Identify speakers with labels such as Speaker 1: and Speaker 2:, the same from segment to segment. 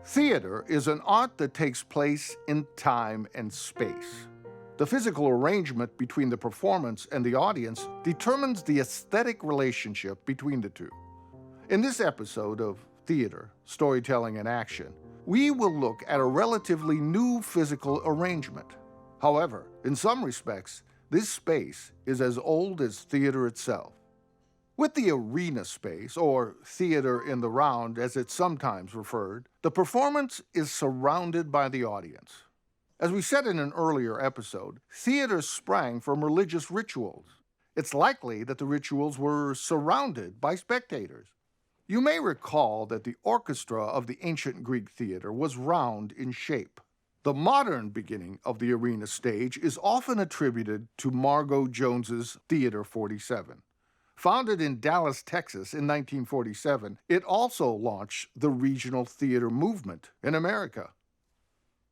Speaker 1: Theater is an art that takes place in time and space. The physical arrangement between the performance and the audience determines the aesthetic relationship between the two. In this episode of Theater, Storytelling and Action, we will look at a relatively new physical arrangement. However, in some respects, this space is as old as theater itself. With the arena space, or theater in the round as it's sometimes referred, the performance is surrounded by the audience. As we said in an earlier episode, theater sprang from religious rituals. It's likely that the rituals were surrounded by spectators. You may recall that the orchestra of the ancient Greek theater was round in shape. The modern beginning of the arena stage is often attributed to Margot Jones's Theater 47. Founded in Dallas, Texas in 1947, it also launched the regional theater movement in America.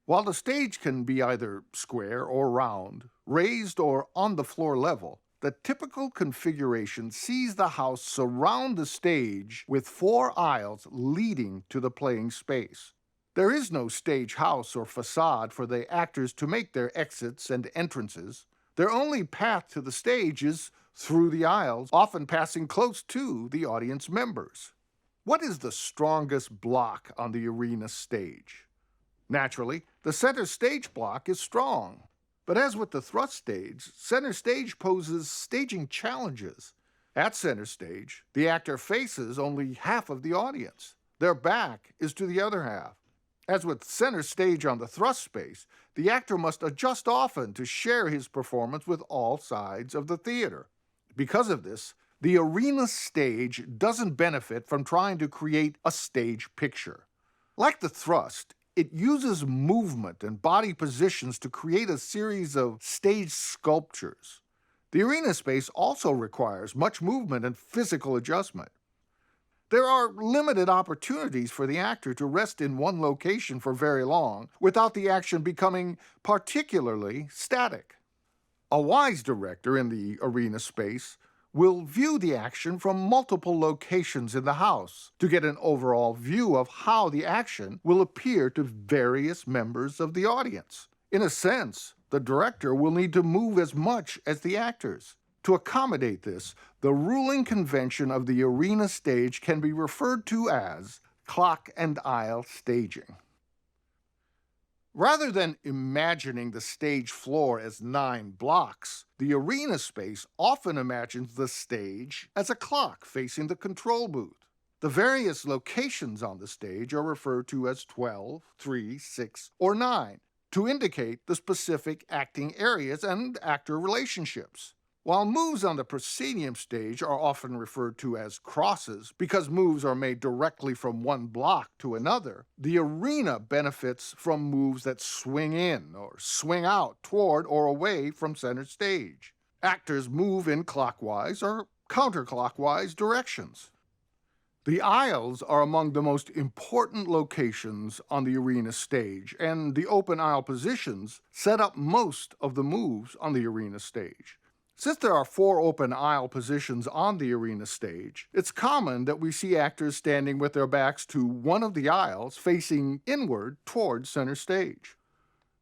Speaker 1: While the stage can be either square or round, raised or on the floor level, the typical configuration sees the house surround the stage with 4 aisles leading to the playing space. There is no stage house or facade for the actors to make their exits and entrances. Their only path to the stage is through the aisles, often passing close to the audience members. What is the strongest block on the arena stage? Naturally, the center stage block is strong. But as with the thrust stage, center stage poses staging challenges. At center stage, the actor faces only half of the audience. Their back is to the other half. As with center stage on the thrust space, the actor must adjust often to share his performance with all sides of the theater. Because of this, the arena stage doesn't benefit from trying to create a stage picture. Like the thrust, it uses movement and body positions to create a series of stage sculptures. The arena space also requires much movement and physical adjustment. There are limited opportunities for the actor to rest in one location for very long without the action becoming particularly static. A wise director in the arena space will view the action from multiple locations in the house to get an overall view of how the action will appear to various members of the audience. In a sense, the director will need to move as much as the actors. To accommodate this, the ruling convention of the arena stage can be referred to as clock and aisle staging. Rather than imagining the stage floor as 9 blocks, the arena space often imagines the stage as a clock facing the control booth. The various locations on the stage are referred to as 12, 3, 6, or 9 to indicate the specific acting areas and actor relationships. While moves on the proscenium stage are often referred to as crosses because moves are made directly from one block to another, the arena benefits from moves that swing in or swing out toward or away from center stage. Actors move in clockwise or counterclockwise directions. The aisles are among the most important locations on the arena stage, and the open aisle positions set up most of the moves on the arena stage. Since there are 4 open aisle positions on the arena stage, it's common that we see actors standing with their backs to one of the aisles facing inward toward center stage.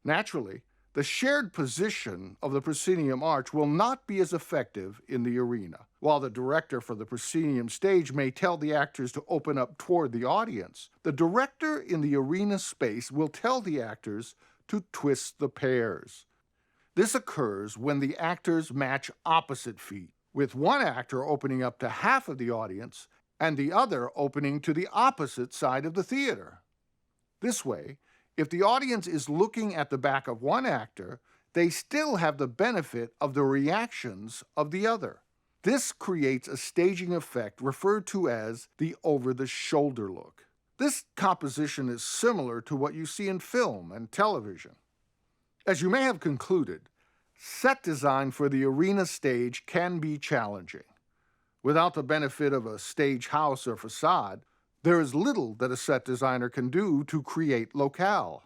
Speaker 1: Naturally, the shared position of the proscenium arch will not be as effective in the arena. While the director for the proscenium stage may tell the actors to open up toward the audience, the director in the arena space will tell the actors to twist the pairs. This occurs when the actors match opposite feet, with one actor opening up to half of the audience and the other opening to the opposite side of the theater. This way, if the audience is looking at the back of one actor, they still have the benefit of the reactions of the other. This creates a staging effect referred to as the over-the-shoulder look. This composition is similar to what you see in film and television. As you may have concluded, set design for the arena stage can be challenging. Without the benefit of a stage house or facade, there is little that a set designer can do to create locale.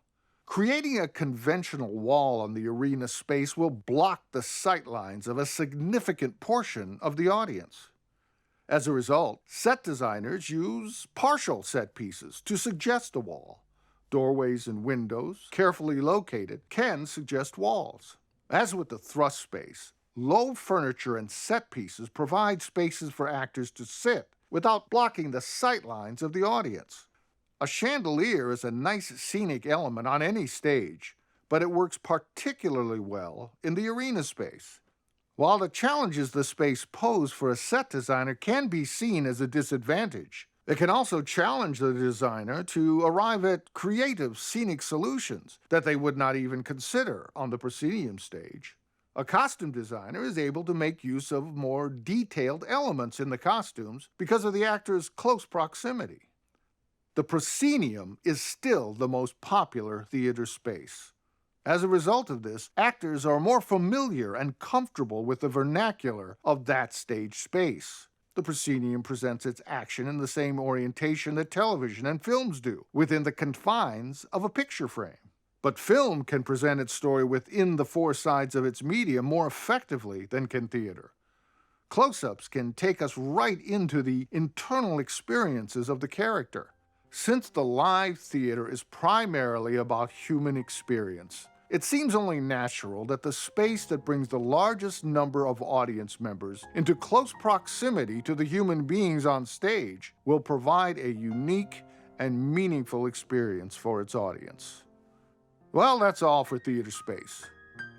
Speaker 1: Creating a conventional wall on the arena space will block the sightlines of a significant portion of the audience. As a result, set designers use partial set pieces to suggest a wall. Doorways and windows, carefully located, can suggest walls. As with the thrust space, low furniture and set pieces provide spaces for actors to sit without blocking the sight lines of the audience. A chandelier is a nice scenic element on any stage, but it works particularly well in the arena space. While the challenges the space pose for a set designer can be seen as a disadvantage, it can also challenge the designer to arrive at creative scenic solutions that they would not even consider on the proscenium stage. A costume designer is able to make use of more detailed elements in the costumes because of the actor's close proximity. The proscenium is still the most popular theater space. As a result of this, actors are more familiar and comfortable with the vernacular of that stage space. The proscenium presents its action in the same orientation that television and films do, within the confines of a picture frame. But film can present its story within the four sides of its medium more effectively than can theater. Close-ups can take us right into the internal experiences of the character. Since the live theater is primarily about human experience, it seems only natural that the space that brings the largest number of audience members into close proximity to the human beings on stage will provide a unique and meaningful experience for its audience. Well, that's all for theater space.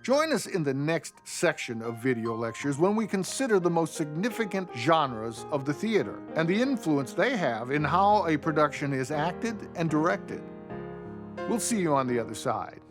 Speaker 1: Join us in the next section of video lectures when we consider the most significant genres of the theater and the influence they have in how a production is acted and directed. We'll see you on the other side.